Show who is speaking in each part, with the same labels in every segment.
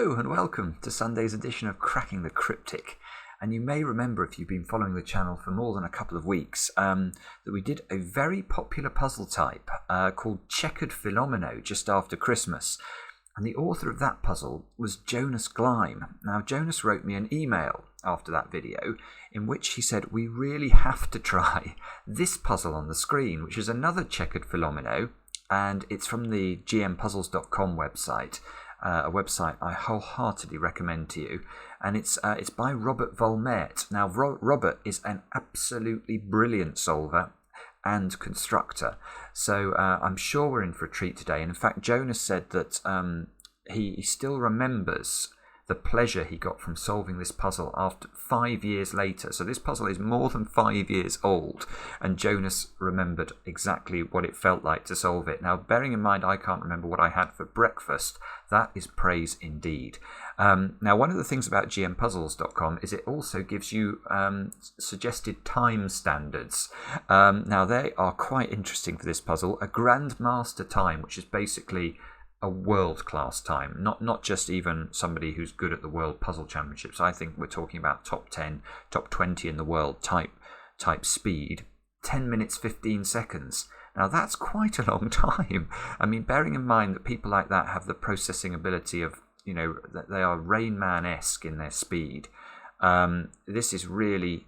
Speaker 1: Hello and welcome to Sunday's edition of Cracking the Cryptic. And you may remember, if you've been following the channel for more than a couple of weeks, that we did a very popular puzzle type called Chequered Fillomino just after Christmas. And the author of that puzzle was Jonas Gleim. Now, Jonas wrote me an email after that video in which he said, we really have to try this puzzle on the screen, which is another Chequered Fillomino, and it's from the gmpuzzles.com website. A website I wholeheartedly recommend to you, and it's by Robert Volmert. Now, Robert is an absolutely brilliant solver and constructor, so I'm sure we're in for a treat today. And in fact, Jonas said that he still remembers the pleasure he got from solving this puzzle after 5 years later. So this puzzle is more than 5 years old, and Jonas remembered exactly what it felt like to solve it. Now, bearing in mind I can't remember what I had for breakfast, that is praise indeed. Now, one of the things about gmpuzzles.com is it also gives you suggested time standards. Now, they are quite interesting for this puzzle. A grandmaster time, which is basically a world-class time, not just even somebody who's good at the World Puzzle Championships. I think we're talking about top 10, top 20 in the world type speed. 10 minutes, 15 seconds. Now, that's quite a long time. I mean, bearing in mind that people like that have the processing ability of, that they are Rain Man-esque in their speed. This is really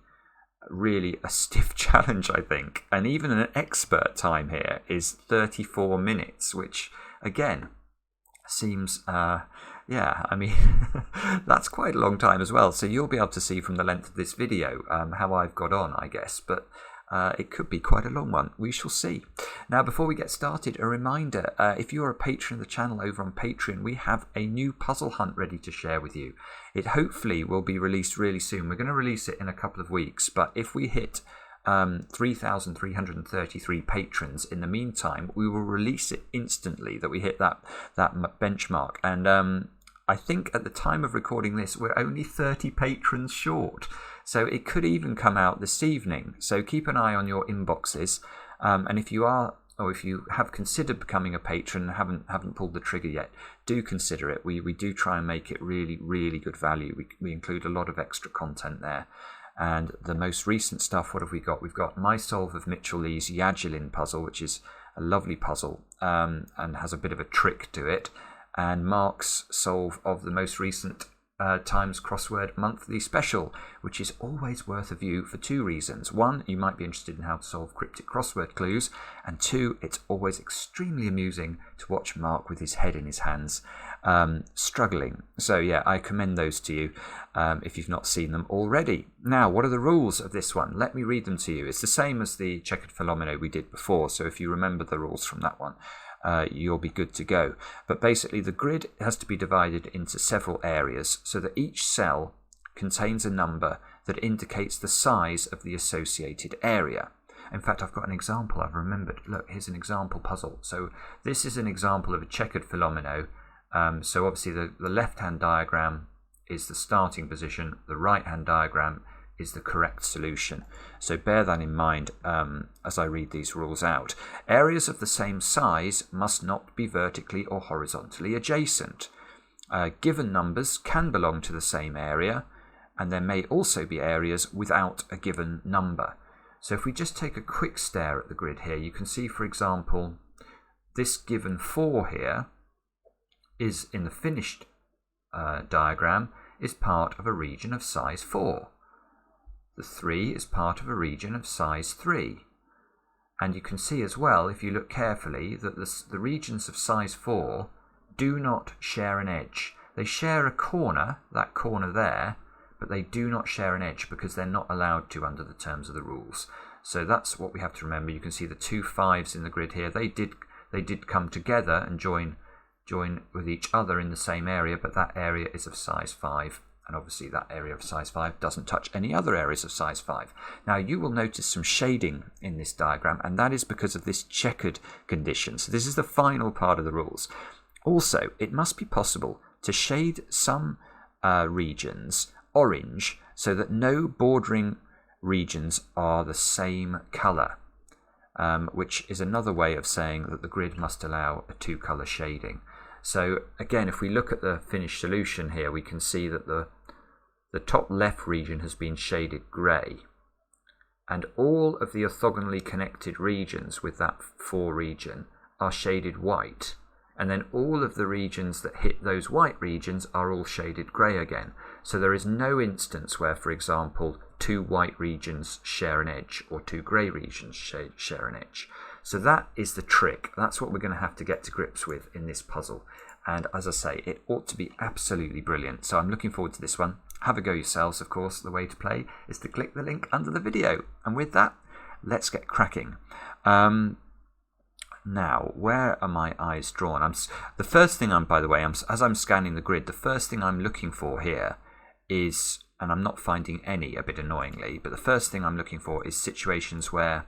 Speaker 1: a stiff challenge, I think. And even an expert time here is 34 minutes, which, again, seems, that's quite a long time as well. So you'll be able to see from the length of this video how I've got on, I guess. But it could be quite a long one. We shall see. Now, before we get started, a reminder, if you're a patron of the channel over on Patreon, we have a new puzzle hunt ready to share with you. It hopefully will be released really soon. We're going to release it in a couple of weeks, but if we hit 3,333 patrons in the meantime, we will release it instantly, that we hit that benchmark. And I think at the time of recording this, we're only 30 patrons short. So it could even come out this evening. So keep an eye on your inboxes. And if you are, or if you have considered becoming a patron and haven't pulled the trigger yet, do consider it. We do try and make it really, really good value. We include a lot of extra content there. And the most recent stuff, what have we got? We've got my solve of Mitchell Lee's Yajilin puzzle, which is a lovely puzzle and has a bit of a trick to it. And Mark's solve of the most recent Times Crossword Monthly Special, which is always worth a view for two reasons. One, you might be interested in how to solve cryptic crossword clues. And two, it's always extremely amusing to watch Mark with his head in his hands struggling. So yeah, I commend those to you if you've not seen them already. Now, what are the rules of this one? Let me read them to you. It's the same as the Chequered Fillomino we did before, so if you remember the rules from that one, you'll be good to go. But basically, the grid has to be divided into several areas so that each cell contains a number that indicates the size of the associated area. In fact, I've got an example I've remembered. Look, here's an example puzzle. So this is an example of a Chequered Fillomino. So obviously the left-hand diagram is the starting position, the right-hand diagram is the correct solution. So bear that in mind as I read these rules out. Areas of the same size must not be vertically or horizontally adjacent. Given numbers can belong to the same area, and there may also be areas without a given number. So if we just take a quick stare at the grid here, you can see, for example, this given 4 here is in the finished diagram is part of a region of size 4. The 3 is part of a region of size 3. And you can see as well, if you look carefully, that the regions of size 4 do not share an edge. They share a corner, that corner there, but they do not share an edge because they're not allowed to under the terms of the rules. So that's what we have to remember. You can see the 2 5s in the grid here. They did come together and join with each other in the same area, but that area is of size 5. And obviously that area of size 5 doesn't touch any other areas of size 5. Now you will notice some shading in this diagram, and that is because of this checkered condition. So this is the final part of the rules. Also, it must be possible to shade some regions orange so that no bordering regions are the same colour, which is another way of saying that the grid must allow a 2-colour shading. So again, if we look at the finished solution here, we can see that the top left region has been shaded grey, and all of the orthogonally connected regions with that 4 region are shaded white, and then all of the regions that hit those white regions are all shaded grey again. So there is no instance where, for example, 2 white regions share an edge or 2 grey regions share an edge. So that is the trick. That's what we're going to have to get to grips with in this puzzle. And as I say, it ought to be absolutely brilliant. So I'm looking forward to this one. Have a go yourselves, of course. The way to play is to click the link under the video. And with that, let's get cracking. Now, where are my eyes drawn? The first thing by the way, as I'm scanning the grid, the first thing I'm looking for here is, and I'm not finding any, a bit annoyingly, but the first thing I'm looking for is situations where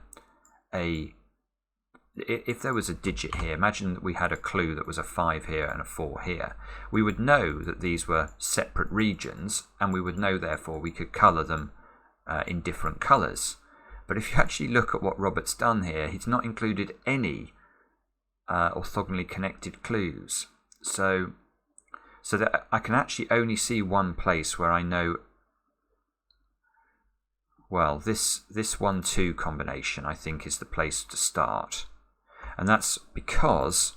Speaker 1: if there was a digit here, imagine that we had a clue that was a 5 here and a 4 here. We would know that these were separate regions, and we would know therefore we could colour them in different colours. But if you actually look at what Robert's done here, he's not included any orthogonally connected clues. So that I can actually only see one place where I know, well, this 1-2 combination I think is the place to start. And that's because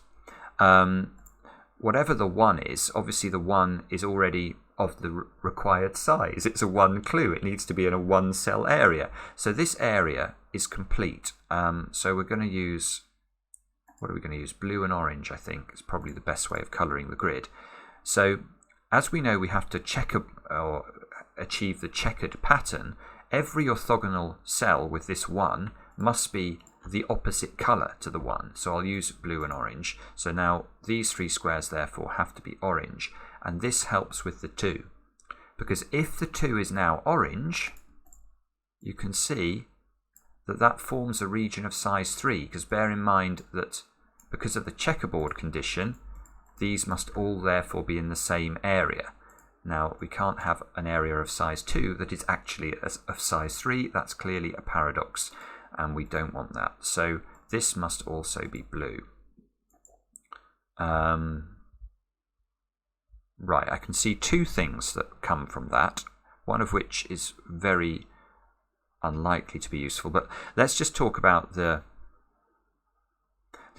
Speaker 1: whatever the 1 is, obviously the 1 is already of the required size. It's a 1 clue. It needs to be in a 1 cell area. So this area is complete. So we're going to use, what are we going to use? Blue and orange, I think, is probably the best way of colouring the grid. So as we know, we have to or achieve the checkered pattern. Every orthogonal cell with this 1 must be the opposite colour to the 1. So I'll use blue and orange. So now these 3 squares therefore have to be orange. And this helps with the 2. Because if the 2 is now orange, you can see that that forms a region of size 3. Because bear in mind that because of the checkerboard condition, these must all therefore be in the same area. Now, we can't have an area of size 2 that is actually of size 3. That's clearly a paradox, and we don't want that. So this must also be blue. Right, I can see 2 things that come from that, one of which is very unlikely to be useful. But let's just talk about the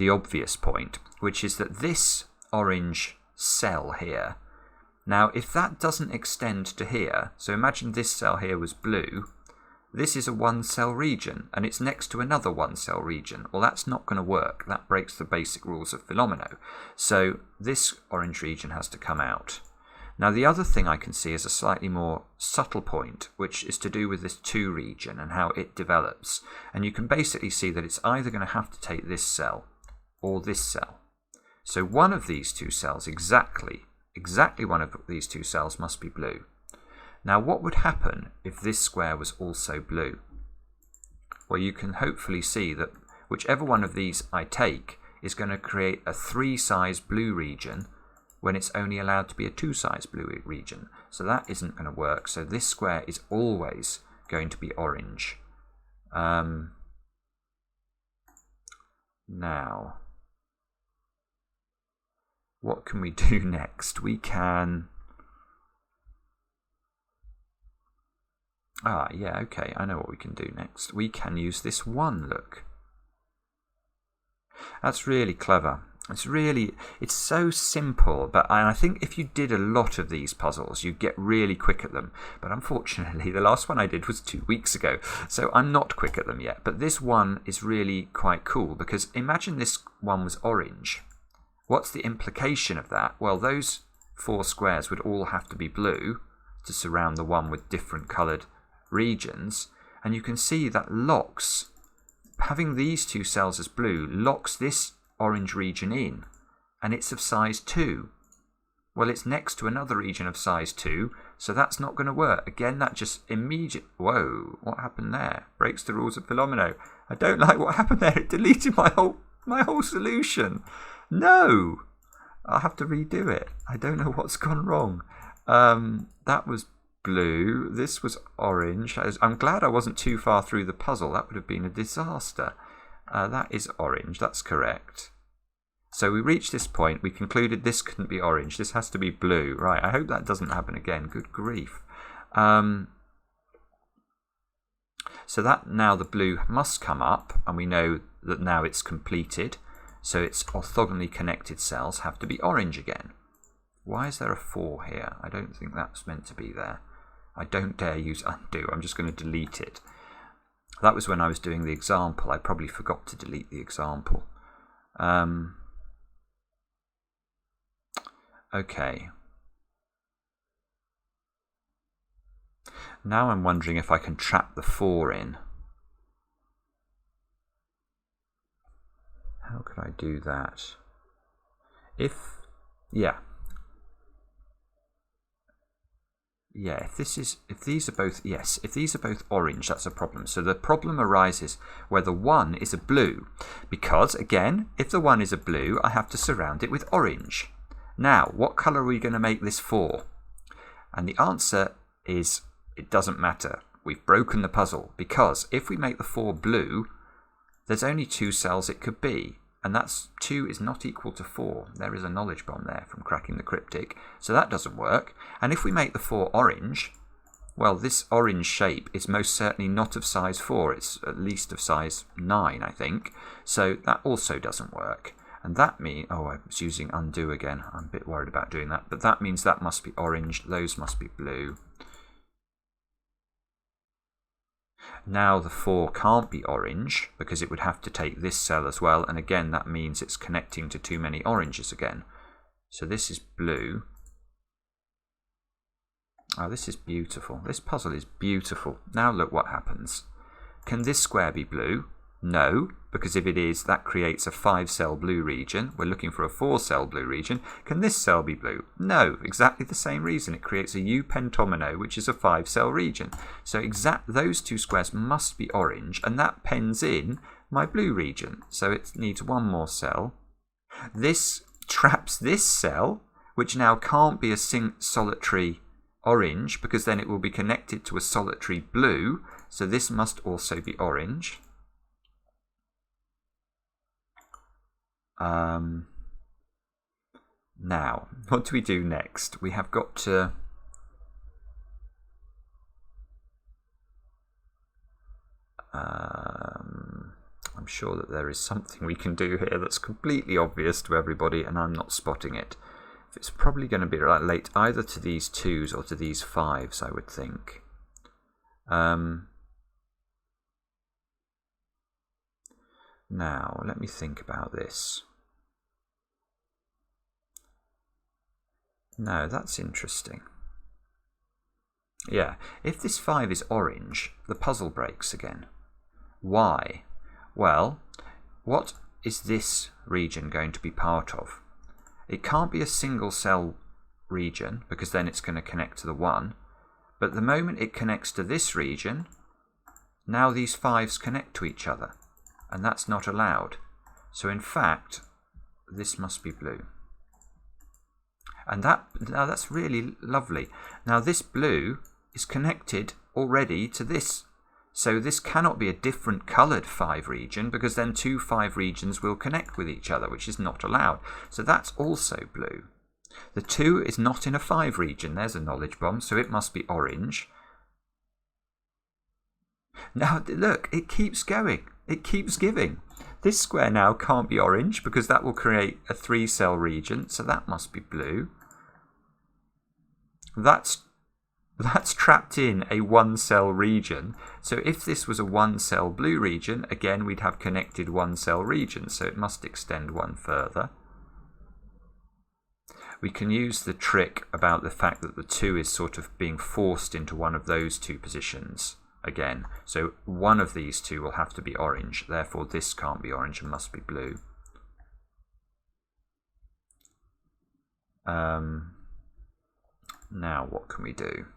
Speaker 1: obvious point, which is that this orange cell here, now if that doesn't extend to here, so imagine this cell here was blue, this is a 1 cell region and it's next to another 1 cell region. Well, that's not going to work. That breaks the basic rules of Fillomino. So this orange region has to come out. Now the other thing I can see is a slightly more subtle point, which is to do with this 2 region and how it develops. And you can basically see that it's either going to have to take this cell or this cell. So one of these 2 cells, exactly one of these 2 cells must be blue. Now what would happen if this square was also blue? Well, you can hopefully see that whichever one of these I take is going to create a 3 size blue region when it's only allowed to be a 2 size blue region. So that isn't going to work. So this square is always going to be orange. Now, what can we do next? We can... yeah, okay, I know what we can do next. We can use this 1, look. That's really clever. It's so simple, and I think if you did a lot of these puzzles, you'd get really quick at them. But unfortunately, the last one I did was 2 weeks ago, so I'm not quick at them yet. But this one is really quite cool, because imagine this one was orange. What's the implication of that? Well, those 4 squares would all have to be blue to surround the one with different coloured regions, and you can see that locks, having these 2 cells as blue, locks this orange region in, and it's of size 2. Well, it's next to another region of size 2, so that's not going to work. Again, that just whoa, what happened there? Breaks the rules of Fillomino. I don't like what happened there. It deleted my whole solution. No, I'll have to redo it. I don't know what's gone wrong. That was blue. This was orange. I'm glad I wasn't too far through the puzzle. That would have been a disaster. That is orange. That's correct. So we reached this point, we concluded this couldn't be orange, this has to be blue. Right, I hope that doesn't happen again, good grief. So that now the blue must come up, and we know that now it's completed. So its orthogonally connected cells have to be orange again. Why is there a 4 here? I don't think that's meant to be there. I don't dare use undo, I'm just going to delete it. That was when I was doing the example, I probably forgot to delete the example. Okay. Now I'm wondering if I can trap the 4 in. How could I do that? If these are both orange, that's a problem. So the problem arises where the 1 is a blue, because again, if the 1 is a blue, I have to surround it with orange. Now, what colour are we going to make this 4? And the answer is, it doesn't matter. We've broken the puzzle, because if we make the 4 blue, there's only 2 cells it could be, and that's 2 is not equal to 4. There is a knowledge bomb there from cracking the cryptic, so that doesn't work. And if we make the 4 orange, well, this orange shape is most certainly not of size 4. It's at least of size 9, I think. So that also doesn't work. And that means, oh, I was using undo again. I'm a bit worried about doing that. But that means that must be orange. Those must be blue. Now the 4 can't be orange because it would have to take this cell as well. And again, that means it's connecting to too many oranges again. So this is blue. Oh, this is beautiful. This puzzle is beautiful. Now look what happens. Can this square be blue? No, because if it is, that creates a 5-cell blue region. We're looking for a 4-cell blue region. Can this cell be blue? No, exactly the same reason. It creates a U pentomino, which is a 5-cell region. So those 2 squares must be orange, and that pens in my blue region. So it needs 1 more cell. This traps this cell, which now can't be a solitary orange, because then it will be connected to a solitary blue. So this must also be orange. Now, what do we do next? We have got to I'm sure that there is something we can do here that's completely obvious to everybody, and I'm not spotting it. It's probably going to be relate either to these 2s or to these 5s, I would think. Now, let me think about this. No, that's interesting. Yeah, if this 5 is orange, the puzzle breaks again. Why? Well, what is this region going to be part of? It can't be a single cell region, because then it's going to connect to the 1. But the moment it connects to this region, now these 5s connect to each other. And that's not allowed. So in fact, this must be blue. And now that's really lovely. Now this blue is connected already to this. So this cannot be a different coloured 5 region, because then 2 5 regions will connect with each other, which is not allowed. So that's also blue. The 2 is not in a 5 region. There's a knowledge bomb, so it must be orange. Now look, it keeps going. It keeps giving. This square now can't be orange because that will create a 3-cell region, so that must be blue. That's trapped in a 1-cell region. So if this was a 1-cell blue region, again we'd have connected 1-cell regions, so it must extend 1 further. We can use the trick about the fact that the 2 is sort of being forced into one of those 2 positions. Again, so one of these 2 will have to be orange, therefore this can't be orange and must be blue. Now what can we do?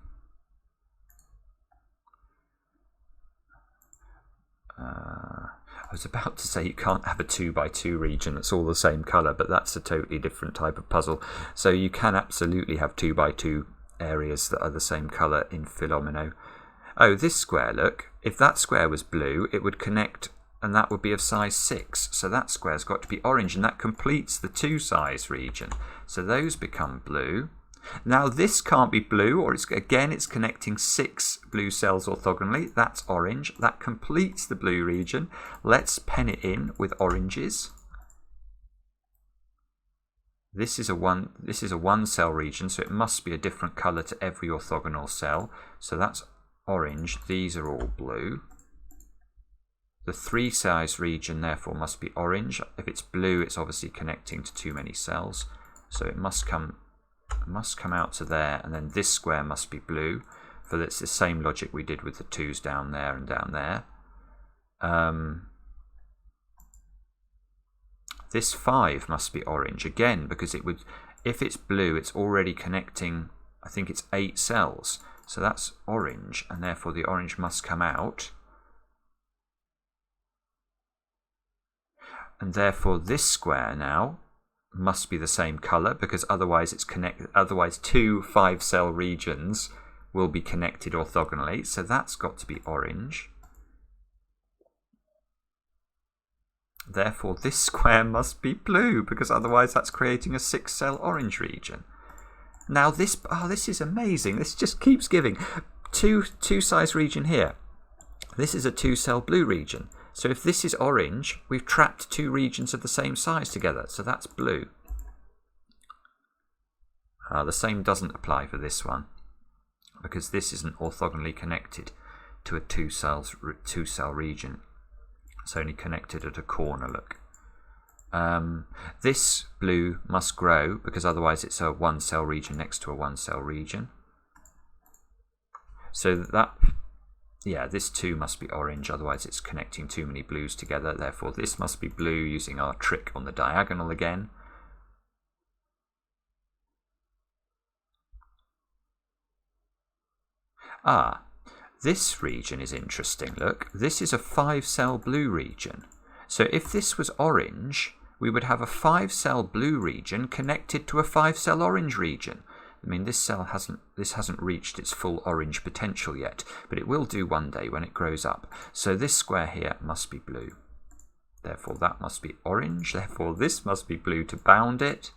Speaker 1: I was about to say you can't have a 2x2 region that's all the same colour, but that's a totally different type of puzzle. So you can absolutely have 2x2 areas that are the same colour in Fillomino. Oh, this square, look. If that square was blue, it would connect and that would be of size 6. So that square's got to be orange, and that completes the 2 size region. So those become blue. Now this can't be blue, or it's connecting 6 blue cells orthogonally. That's orange. That completes the blue region. Let's pen it in with oranges. This is a one cell region, so it must be a different color to every orthogonal cell. So that's orange. These are all blue. The 3 size region therefore must be orange. If it's blue, it's obviously connecting to too many cells, so it must come out to there, and then this square must be blue. For it's the same logic we did with the 2's down there and down there. This 5 must be orange again, because it would, if it's blue, it's already connecting, I think it's 8 cells, so that's orange, and therefore the orange must come out. And therefore this square now must be the same color, because otherwise it's otherwise 2 5-cell regions will be connected orthogonally, so that's got to be orange. Therefore this square must be blue, because otherwise that's creating a 6-cell orange region. Now this is amazing. This just keeps giving. 2 size region here. This is a 2-cell blue region. So if this is orange, we've trapped 2 regions of the same size together, so that's blue. The same doesn't apply for this one, because this isn't orthogonally connected to a 2-cell region. It's only connected at a corner, look. This blue must grow, because otherwise it's a 1-cell region next to a 1-cell region. So that, yeah, this 2 must be orange, otherwise it's connecting too many blues together. Therefore this must be blue, using our trick on the diagonal again. This region is interesting. Look, this is a 5-cell blue region. So if this was orange, we would have a 5-cell blue region connected to a 5-cell orange region. I mean, this hasn't reached its full orange potential yet, but it will do one day when it grows up. So this square here must be blue. Therefore that must be orange. Therefore this must be blue to bound it.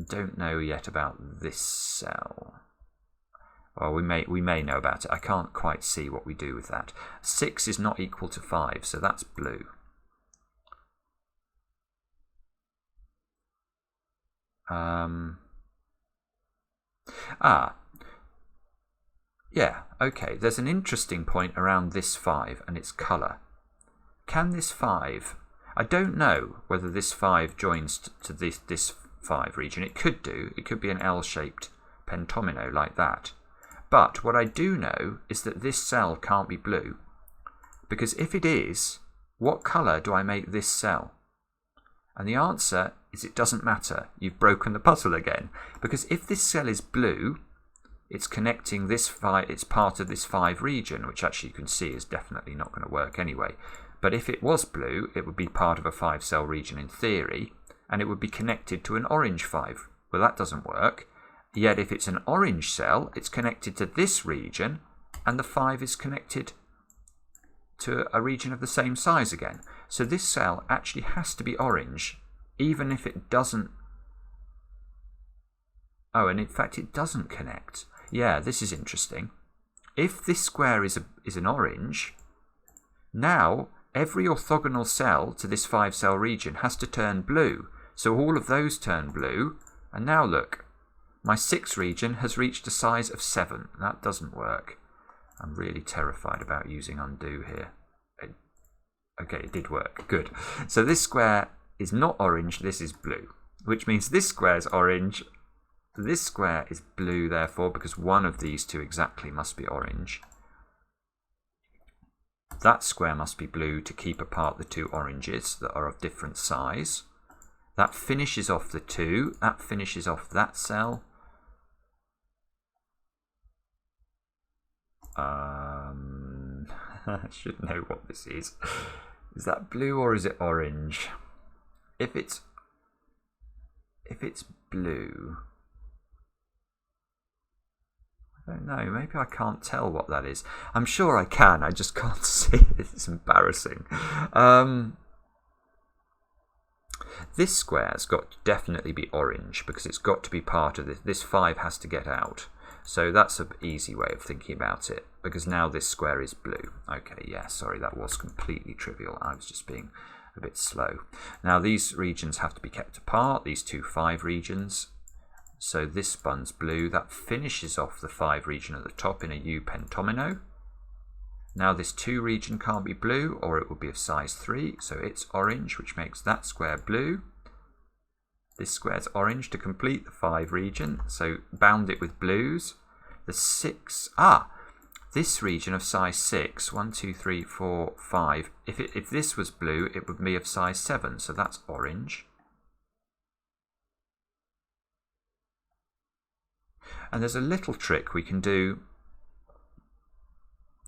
Speaker 1: Don't know yet about this cell. Well, we may know about it. I can't quite see what we do with that. 6 is not equal to 5, so that's blue. Yeah, okay. There's an interesting point around this 5 and its colour. Can this 5... I don't know whether this 5 joins to this 5 region. It could do. It could be an L-shaped pentomino like that. But what I do know is that this cell can't be blue, because if it is, what colour do I make this cell? And the answer is it doesn't matter. You've broken the puzzle again, because if this cell is blue, it's connecting this 5, it's part of this 5 region, which actually you can see is definitely not going to work anyway. But if it was blue, it would be part of a 5-cell region in theory, and it would be connected to an orange 5. Well, that doesn't work. Yet if it's an orange cell, it's connected to this region, and the 5 is connected to a region of the same size again. So this cell actually has to be orange, even if it doesn't... Oh, and in fact it doesn't connect. Yeah, this is interesting. If this square is an orange, now every orthogonal cell to this 5-cell region has to turn blue. So all of those turn blue, and now look. My 6 region has reached a size of 7. That doesn't work. I'm really terrified about using undo here. Okay, it did work. Good. So this square is not orange, this is blue. Which means this square is orange. This square is blue, therefore, because one of these 2 exactly must be orange. That square must be blue to keep apart the 2 oranges that are of different size. That finishes off the 2. That finishes off that cell. I should know what this is. Is that blue or is it orange? If it's blue, I don't know, maybe I can't tell what that is. I'm sure I can, I just can't see it. It's embarrassing. This square's got to definitely be orange because it's got to be part of this. This 5 has to get out. So that's an easy way of thinking about it, because now this square is blue. Okay, yeah, sorry, that was completely trivial. I was just being a bit slow. Now these regions have to be kept apart, these two 5 regions. So this one's blue. That finishes off the 5 region at the top in a U pentomino. Now this 2 region can't be blue, or it will be of size 3, so it's orange, which makes that square blue. This square's orange to complete the 5 region, so bound it with blues. The 6, this region of size 6, 1, 2, 3, 4, 5. If this was blue, it would be of size 7, so that's orange. And there's a little trick we can do.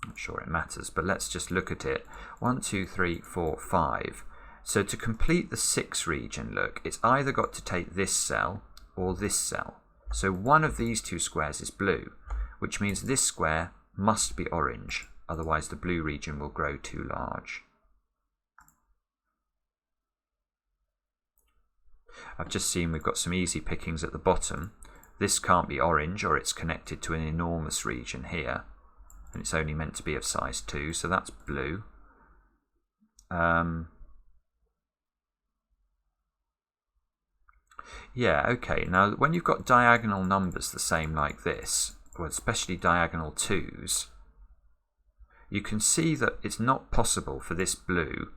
Speaker 1: I'm not sure it matters, but let's just look at it. 1, 2, 3, 4, 5. So to complete the 6 region, look, it's either got to take this cell or this cell. So one of these 2 squares is blue, which means this square must be orange. Otherwise the blue region will grow too large. I've just seen we've got some easy pickings at the bottom. This can't be orange, or it's connected to an enormous region here. And it's only meant to be of size 2, so that's blue. Yeah, okay, now when you've got diagonal numbers the same like this, or especially diagonal 2s, you can see that it's not possible for this blue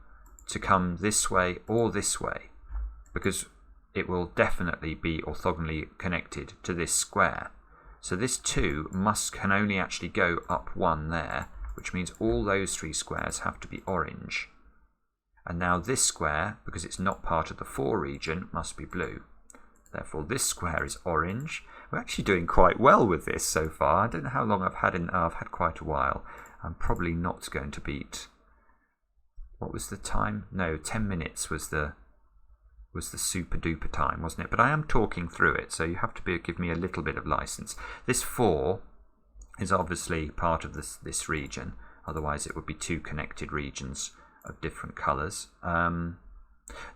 Speaker 1: to come this way or this way, because it will definitely be orthogonally connected to this square. So this 2 can only actually go up 1 there, which means all those 3 squares have to be orange. And now this square, because it's not part of the 4 region, must be blue. Therefore this square is orange. We're actually doing quite well with this so far. I don't know how long I've had I've had quite a while. I'm probably not going to beat... What was the time? No, 10 minutes was the super duper time, wasn't it? But I am talking through it, so you have to give me a little bit of license. This 4 is obviously part of this region, otherwise it would be 2 connected regions of different colours.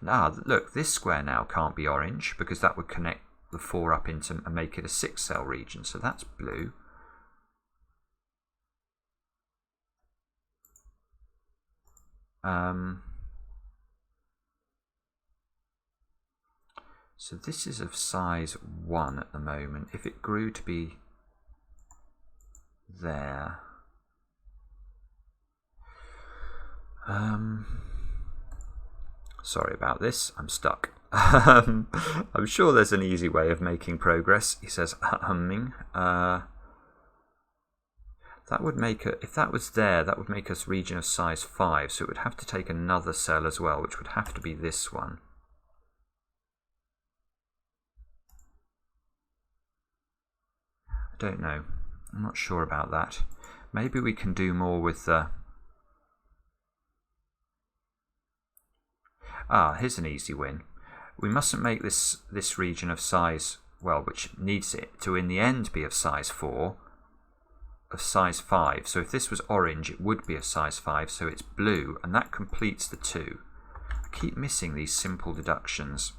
Speaker 1: Now look, this square now can't be orange because that would connect the 4 up into and make it a 6 cell region, so that's blue. So this is of size 1 at the moment. If it grew to be there, sorry about this, I'm stuck. I'm sure there's an easy way of making progress. He says humming. That would make it, if that was there, that would make us region of size 5, so it would have to take another cell as well, which would have to be this one. I don't know. I'm not sure about that. Maybe we can do more with the... here's an easy win. We mustn't make this region of size, well, which needs it to in the end be of size 4, of size 5. So if this was orange, it would be of size 5, so it's blue, and that completes the 2. I keep missing these simple deductions.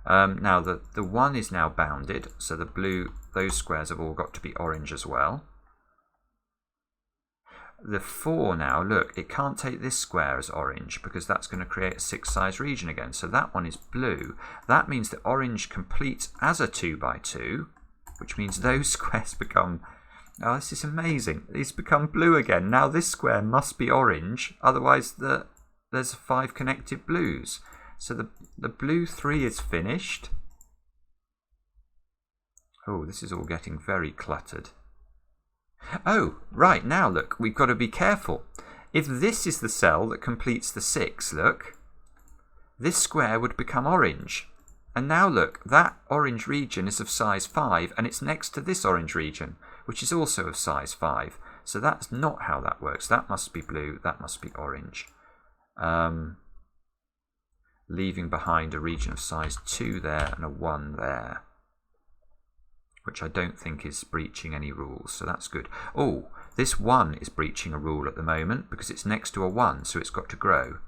Speaker 1: Now the 1 is now bounded, so the blue, those squares have all got to be orange as well. The 4 now, look, it can't take this square as orange because that's going to create a 6 size region again. So that one is blue. That means that orange completes as a 2 by 2, which means those squares become... Oh, this is amazing. These become blue again. Now this square must be orange, otherwise there's 5 connected blues. So the blue 3 is finished. Oh, this is all getting very cluttered. Oh, right, now look, we've got to be careful. If this is the cell that completes the 6, look, this square would become orange. And now look, that orange region is of size 5, and it's next to this orange region, which is also of size 5. So that's not how that works. That must be blue, that must be orange. Leaving behind a region of size 2 there and a 1 there. which I don't think is breaching any rules, so that's good. Oh, this 1 is breaching a rule at the moment because it's next to a 1, so it's got to grow.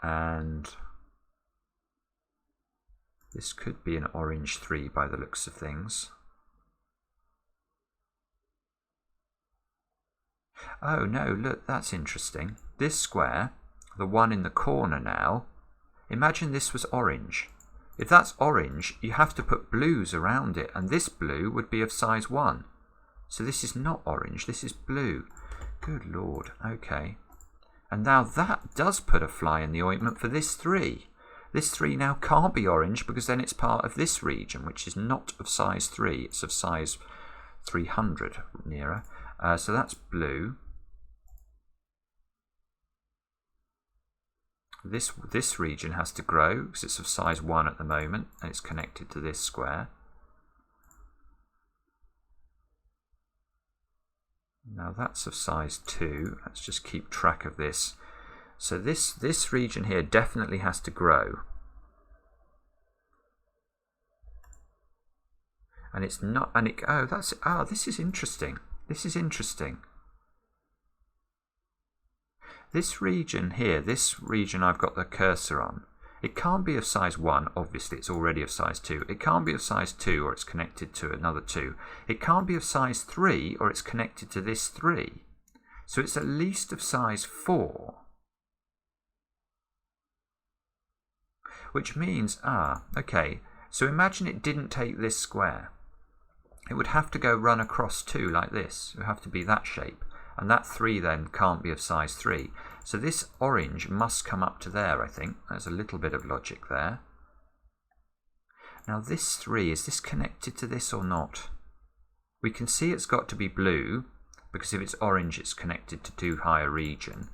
Speaker 1: And this could be an orange 3 by the looks of things. Oh no, look, that's interesting. This square, the one in the corner now, imagine this was orange. If that's orange, you have to put blues around it, and this blue would be of size 1. So this is not orange, this is blue. Good lord, okay. And now that does put a fly in the ointment for this 3. This 3 now can't be orange because then it's part of this region, which is not of size 3, it's of size 300 nearer. So that's blue. This region has to grow because it's of size 1 at the moment and it's connected to this square. Now that's of size 2. Let's just keep track of this. So this region here definitely has to grow. And it's not, and it, oh, that's, ah, this is interesting. This is interesting. This region here, this region I've got the cursor on, it can't be of size 1, obviously it's already of size 2. It can't be of size 2 or it's connected to another 2. It can't be of size 3 or it's connected to this 3. So it's at least of size 4. Which means, okay, so imagine it didn't take this square. It would have to go run across 2 like this. It would have to be that shape. And that 3 then can't be of size 3. So this orange must come up to there, I think. There's a little bit of logic there. Now this 3, is this connected to this or not? We can see it's got to be blue, because if it's orange it's connected to too high a region.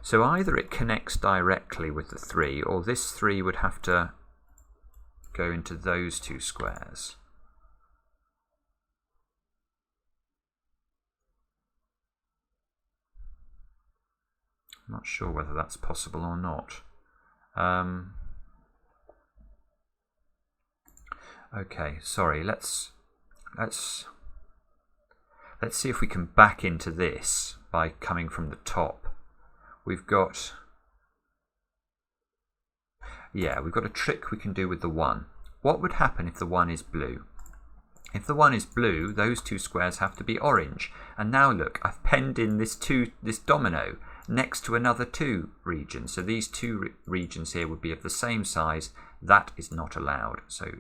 Speaker 1: So either it connects directly with the 3, or this 3 would have to go into those 2 squares. I'm not sure whether that's possible or not. Okay, sorry, let's see if we can back into this by coming from the top. We've got a trick we can do with the 1. What would happen if the 1 is blue? If the 1 is blue, those 2 squares have to be orange. And now look, I've penned in this domino next to another 2 regions. So these 2 regions here would be of the same size. That is not allowed. So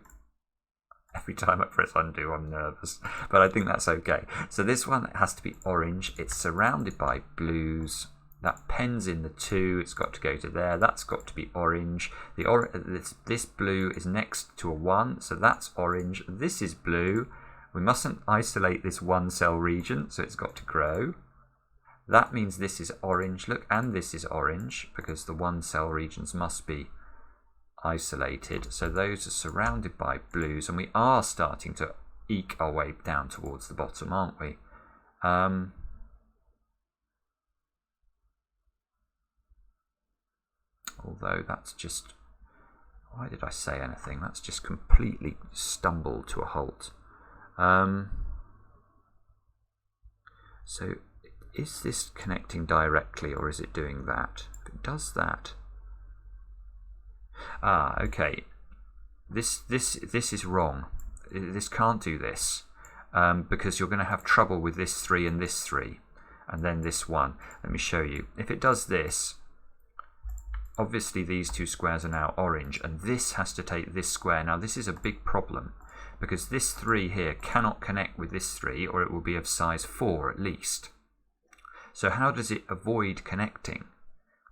Speaker 1: every time I press undo, I'm nervous. But I think that's okay. So this one has to be orange. It's surrounded by blues. That pens in the 2, it's got to go to there. That's got to be orange. This blue is next to a 1, so that's orange. This is blue. We mustn't isolate this 1 cell region, so it's got to grow. That means this is orange, look, and this is orange, because the 1 cell regions must be isolated. So those are surrounded by blues, and we are starting to eke our way down towards the bottom, aren't we? Although that's just, why did I say anything? That's just completely stumbled to a halt. So is this connecting directly, or is it doing that? If it does that, okay. This is wrong. This can't do this because you're going to have trouble with this 3 and this 3, and then this 1. Let me show you. If it does this, obviously these 2 squares are now orange, and this has to take this square. Now this is a big problem because this 3 here cannot connect with this 3, or it will be of size 4 at least. So how does it avoid connecting?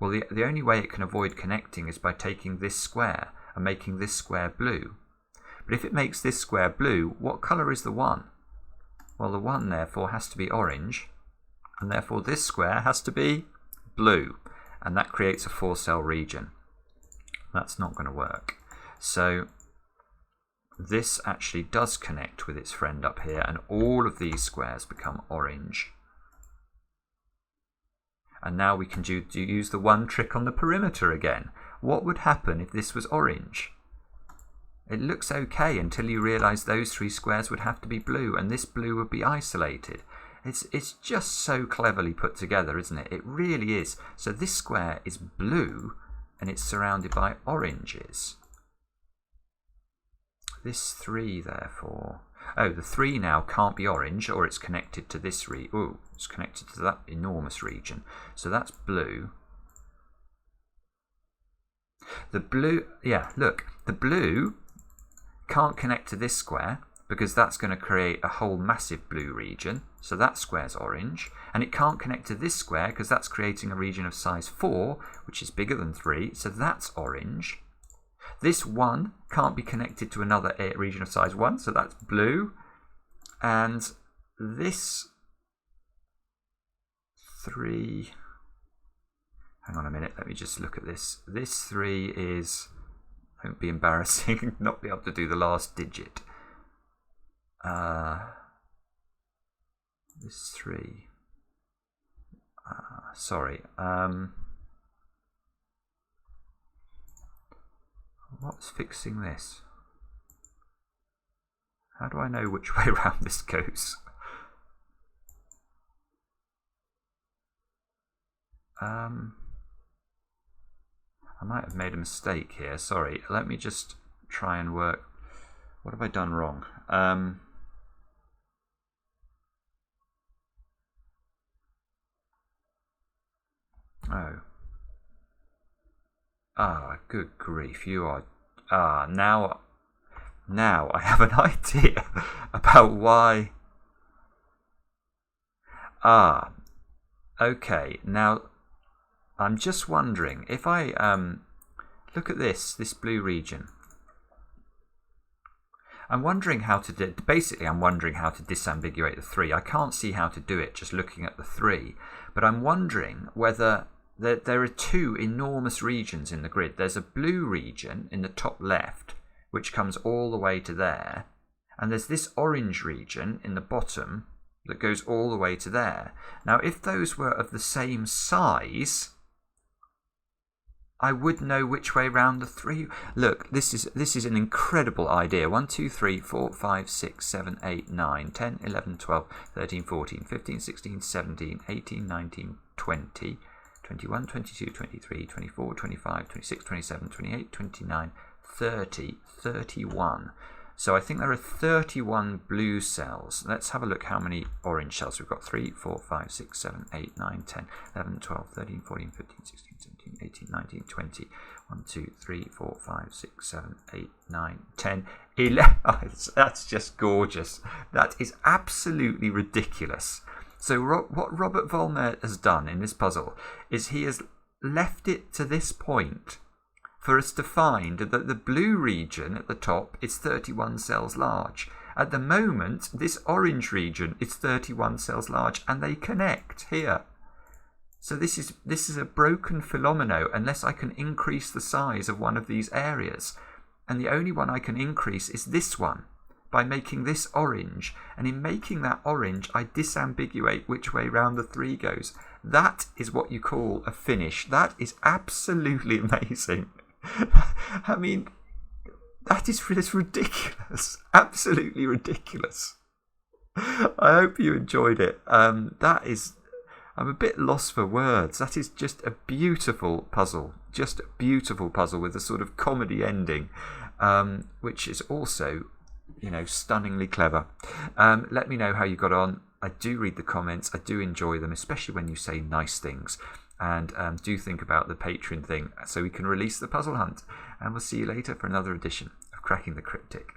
Speaker 1: Well, the only way it can avoid connecting is by taking this square and making this square blue. But if it makes this square blue, what colour is the 1? Well, the 1 therefore has to be orange, and therefore this square has to be blue. And that creates a 4 cell region. That's not going to work. So this actually does connect with its friend up here, and all of these squares become orange. And now we can use the one trick on the perimeter again. What would happen if this was orange? It looks okay until you realise those 3 squares would have to be blue, and this blue would be isolated. It's just so cleverly put together, isn't it? It really is. So this square is blue, and it's surrounded by oranges. This 3, therefore... Oh, the 3 now can't be orange, or it's connected to this oh, it's connected to that enormous region. So that's blue. The blue... Yeah, look. The blue can't connect to this square, because that's going to create a whole massive blue region. So that square's orange. And it can't connect to this square, because that's creating a region of size 4, which is bigger than 3. So that's orange. This 1 can't be connected to another region of size 1, so that's blue. And this 3... Hang on a minute, let me just look at this. This 3 is... Don't be embarrassing, not be able to do the last digit. This 3... sorry. What's fixing this? How do I know which way around this goes? I might have made a mistake here. Sorry. Let me just try and work. What have I done wrong? Oh. Ah, good grief, you are... Ah, now I have an idea about why... Ah, okay, now I'm just wondering, if I look at this blue region, I'm wondering how to... Basically, I'm wondering how to disambiguate the 3. I can't see how to do it just looking at the 3, but I'm wondering whether... There are 2 enormous regions in the grid. There's a blue region in the top left, which comes all the way to there. And there's this orange region in the bottom that goes all the way to there. Now, if those were of the same size, I would know which way round the 3... Look, this is an incredible idea. 1, 2, 3, 4, 5, 6, 7, 8, 9, 10, 11, 12, 13, 14, 15, 16, 17, 18, 19, 20... 21, 22, 23, 24, 25, 26, 27, 28, 29, 30, 31. So I think there are 31 blue cells. Let's have a look how many orange cells we've got. 3, 4, 5, 6, 7, 8, 9, 10, 11, 12, 13, 14, 15, 16, 17, 18, 19, 20. 1, 2, 3, 4, 5, 6, 7, 8, 9, 10, 11. Oh, that's just gorgeous. That is absolutely ridiculous. So what Robert Vollmer has done in this puzzle is he has left it to this point for us to find that the blue region at the top is 31 cells large. At the moment, this orange region is 31 cells large, and they connect here. So this is a broken Fillomino unless I can increase the size of one of these areas. And the only one I can increase is this one, by making this orange, and in making that orange I disambiguate which way round the 3 goes. That is what you call a finish. That is absolutely amazing. I mean, that is ridiculous. Absolutely ridiculous. I hope you enjoyed it. I'm a bit lost for words. That is just a beautiful puzzle. Just a beautiful puzzle with a sort of comedy ending, which is also, stunningly clever. Let me know how you got on. I do read the comments. I do enjoy them, especially when you say nice things. And do think about the Patreon thing so we can release the puzzle hunt. And we'll see you later for another edition of Cracking the Cryptic.